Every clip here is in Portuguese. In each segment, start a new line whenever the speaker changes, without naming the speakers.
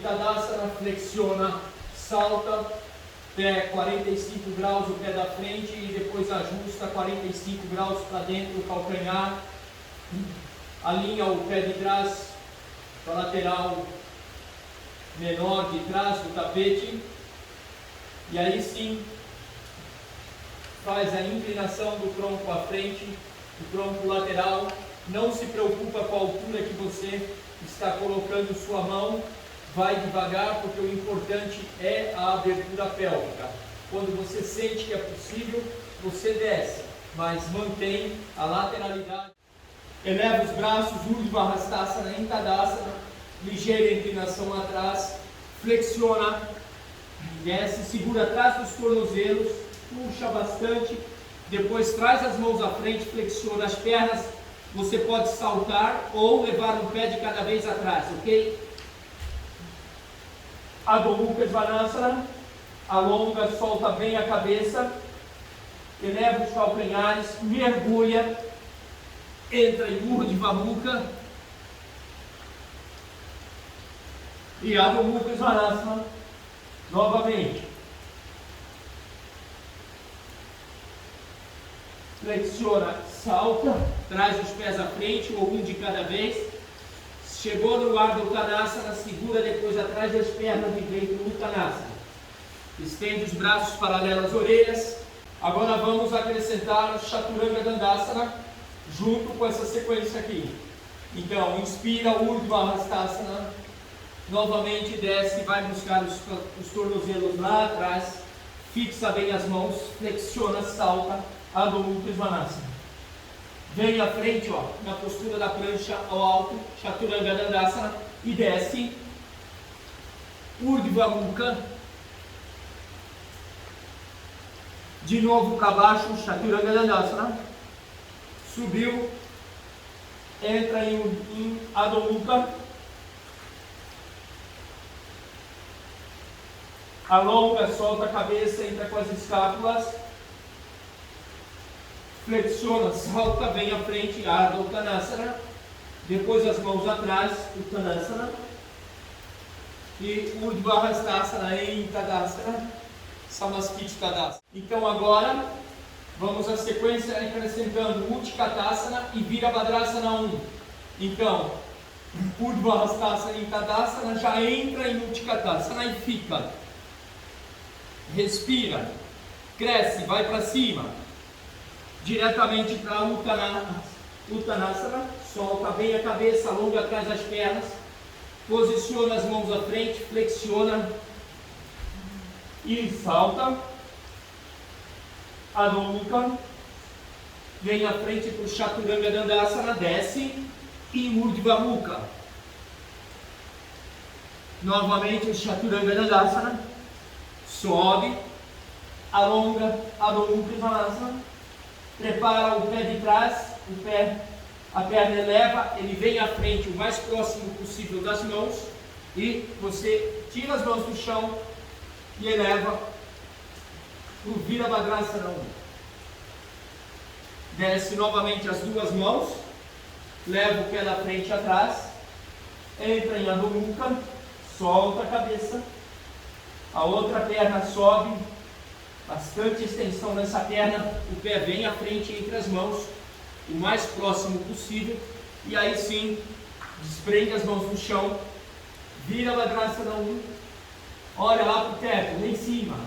Tadasana, flexiona, salta, pé 45 graus o pé da frente e depois ajusta 45 graus para dentro o calcanhar, alinha o pé de trás para a lateral menor de trás do tapete e aí sim faz a inclinação do tronco à frente, do tronco lateral. Não se preocupa com a altura que você está colocando sua mão, vai devagar, porque o importante é a abertura pélvica. Quando você sente que é possível, você desce, mas mantém a lateralidade. Eleva os braços, Urdhva Hastasana em Tadasana, ligeira inclinação atrás, flexiona, desce, segura atrás dos tornozelos, puxa bastante, depois traz as mãos à frente, flexiona as pernas. Você pode saltar ou levar um pé de cada vez atrás, ok? Adho Mukha Svanasana, alonga, solta bem a cabeça, eleva os calcanhares, mergulha, entra em Urdhva Mukha e Adho Mukha Svanasana novamente. Flexiona, salta, traz os pés à frente, ou um de cada vez. Chegou no Ardha Uttanasana, segura depois atrás das pernas e vem para o Uttanasana. Estende os braços paralelos às orelhas. Agora vamos acrescentar o Chaturanga Dandasana junto com essa sequência aqui. Então, inspira, Urdhva Hastasana, novamente desce, vai buscar os tornozelos lá atrás, fixa bem as mãos, flexiona, salta, Adho Mukha Svanasana. Vem à frente, ó, na postura da prancha ao alto, Chaturanga Dandasana, e desce, Urdhva Mukha, de novo para baixo, Chaturanga Dandasana, subiu, entra em Adho Mukha, alonga, solta a cabeça, entra com as escápulas, flexiona, salta, vem à frente, Ardha Uttanasana, depois as mãos atrás, Uttanasana, e Urdhva Hastasana em Tadasana, Samaskiti Tadasana. Então agora, vamos à sequência acrescentando Utkatasana e Virabhadrasana 1. Então, Urdhva Hastasana em Tadasana, já entra em Utkatasana e fica. Respira, cresce, vai para cima. Diretamente para Uttanasana, solta bem a cabeça, alonga atrás das pernas, posiciona as mãos à frente, flexiona e salta, Adho Mukha, vem à frente para o Chaturanga Dandasana, desce e Urdhva Mukha. Novamente o Chaturanga Dandasana, sobe, alonga, Adho Mukha Svanasana, prepara o pé de trás, a perna eleva, ele vem à frente o mais próximo possível das mãos e você tira as mãos do chão e eleva para o Virabhadrasana 1. Desce novamente as duas mãos, leva o pé da frente atrás, entra em Adho Mukha, solta a cabeça, a outra perna sobe, bastante extensão nessa perna, o pé vem à frente entre as mãos, o mais próximo possível, e aí sim, desprende as mãos do chão, Virabhadrasana 1, olha lá para o teto, lá em cima.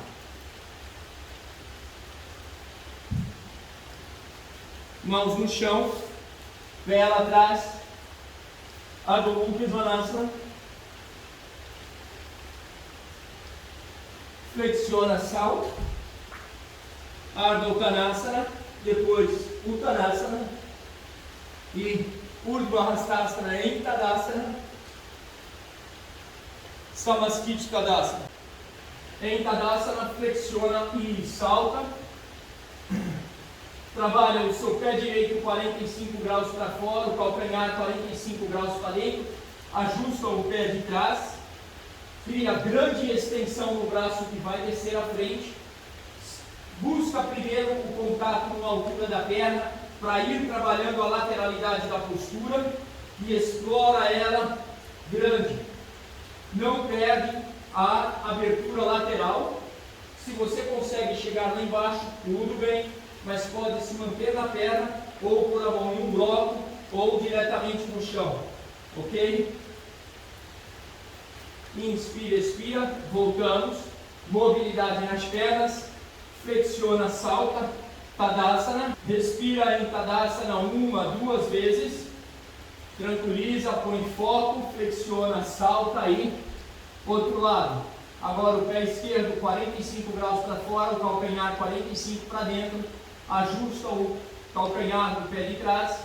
Mãos no chão, pé lá atrás, Adho Mukha Svanasana, flexiona, salta, Ardha Uttanasana, depois Uttanasana e Urdhva Hastasana em Tadasana, Samaskiti Tadasana. Em Tadasana, flexiona e salta, trabalha o seu pé direito 45 graus para fora, o calcanhar 45 graus para dentro, ajusta o pé de trás, cria grande extensão no braço que vai descer à frente, busca primeiro o contato com a altura da perna para ir trabalhando a lateralidade da postura e explora ela grande. não perde a abertura lateral. Se você consegue chegar lá embaixo, tudo bem, mas pode se manter na perna, ou pôr a mão em um bloco, ou diretamente no chão, ok? Inspira, expira, voltamos, mobilidade nas pernas, flexiona, salta, Tadasana, respira em Tadasana 1, 2 vezes, tranquiliza, põe foco, flexiona, salta aí, outro lado. Agora o pé esquerdo 45 graus para fora, o calcanhar 45 para dentro, ajusta o calcanhar do pé de trás,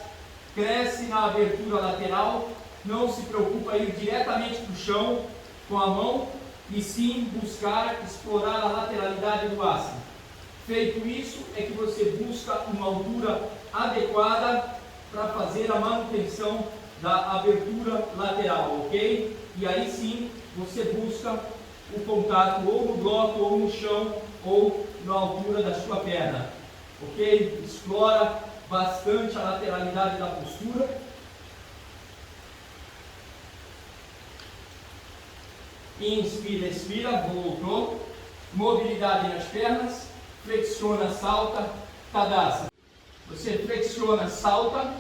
cresce na abertura lateral, não se preocupa em ir diretamente para o chão com a mão, e sim buscar explorar a lateralidade do asana. Feito isso, é que você busca uma altura adequada para fazer a manutenção da abertura lateral, ok? E aí sim, você busca o contato ou no bloco, ou no chão, ou na altura da sua perna, ok? Explora bastante a lateralidade da postura. Inspira, expira, voltou. Mobilidade nas pernas, flexiona, salta, Tadasana. Você flexiona, salta,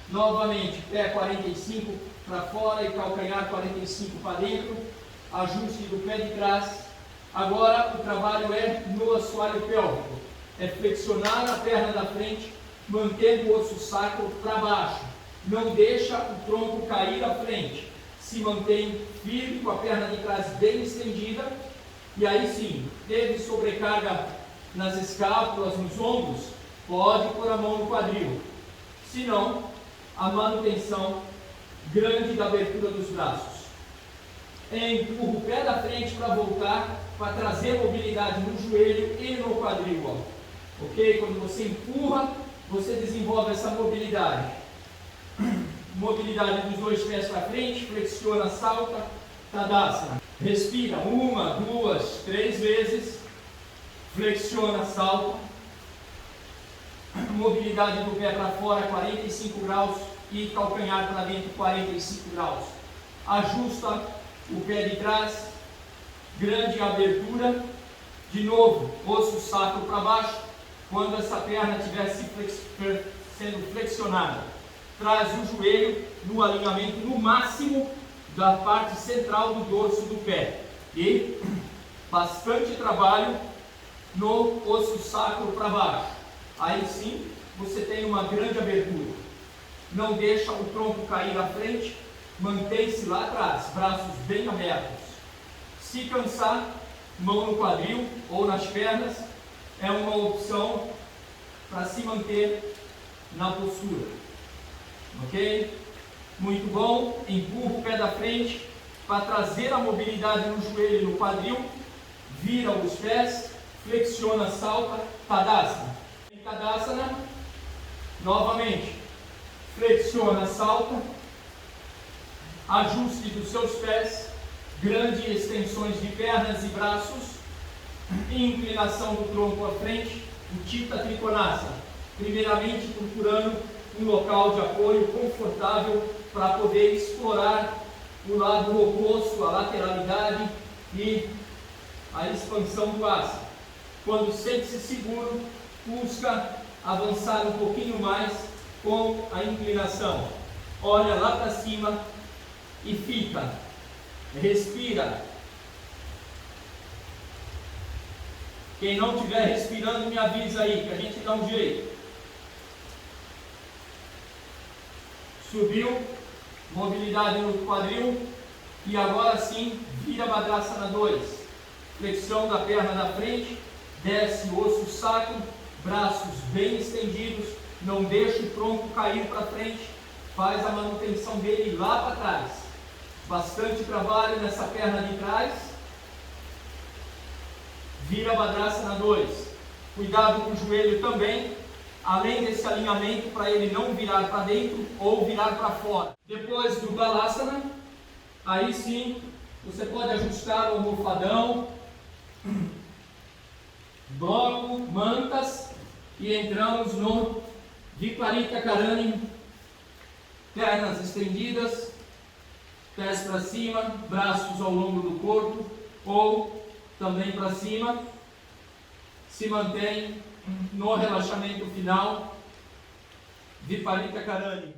novamente, pé 45 para fora e calcanhar 45 para dentro, ajuste do pé de trás. Agora o trabalho é no assoalho pélvico, é flexionar a perna da frente, mantendo o osso sacro para baixo, não deixa o tronco cair à frente, se mantém firme com a perna de trás bem estendida, e aí sim, teve sobrecarga nas escápulas, nos ombros, pode pôr a mão no quadril, se não, a manutenção grande da abertura dos braços. Empurra o pé da frente para voltar, para trazer mobilidade no joelho e no quadril, ó. Ok? Quando você empurra, você desenvolve essa mobilidade. Mobilidade dos dois pés para frente, flexiona, salta, Tadasana. Respira 1, 2, 3 vezes, flexiona, salta. Mobilidade do pé para fora 45 graus e calcanhar para dentro 45 graus. Ajusta o pé de trás, grande abertura, de novo, osso sacro para baixo, quando essa perna estiver sendo flexionada. Traz o joelho no alinhamento no máximo da parte central do dorso do pé. E bastante trabalho no osso sacro para baixo. Aí sim, você tem uma grande abertura. Não deixa o tronco cair à frente, mantém-se lá atrás, braços bem abertos. Se cansar, mão no quadril ou nas pernas, é uma opção para se manter na postura. Ok? Muito bom. Empurra o pé da frente para trazer a mobilidade no joelho e no quadril. Vira os pés, flexiona, salta, Tadasana. Em Tadasana, novamente, flexiona, salta, ajuste dos seus pés, grandes extensões de pernas e braços, inclinação do tronco à frente, Utthita Trikonasana. Primeiramente procurando um local de apoio confortável para poder explorar o lado oposto, a lateralidade e a expansão do asana. Quando sente-se seguro, busca avançar um pouquinho mais com a inclinação. Olha lá para cima e fica. Respira. Quem não estiver respirando, me avisa aí, que a gente dá um jeito. Subiu, mobilidade no quadril, e agora sim, vira Vajrasana 2. Flexão da perna da frente, desce o osso sacro, braços bem estendidos, não deixa o tronco cair para frente, faz a manutenção dele lá para trás. Bastante trabalho nessa perna de trás. Vira Vajrasana 2. Cuidado com o joelho também, além desse alinhamento para ele não virar para dentro ou virar para fora. Depois do Balasana, aí sim você pode ajustar o almofadão, bloco, mantas, e entramos no Viparita Karani, pernas estendidas, pés para cima, braços ao longo do corpo, ou também para cima. Se mantém no relaxamento final, Viparita Karani.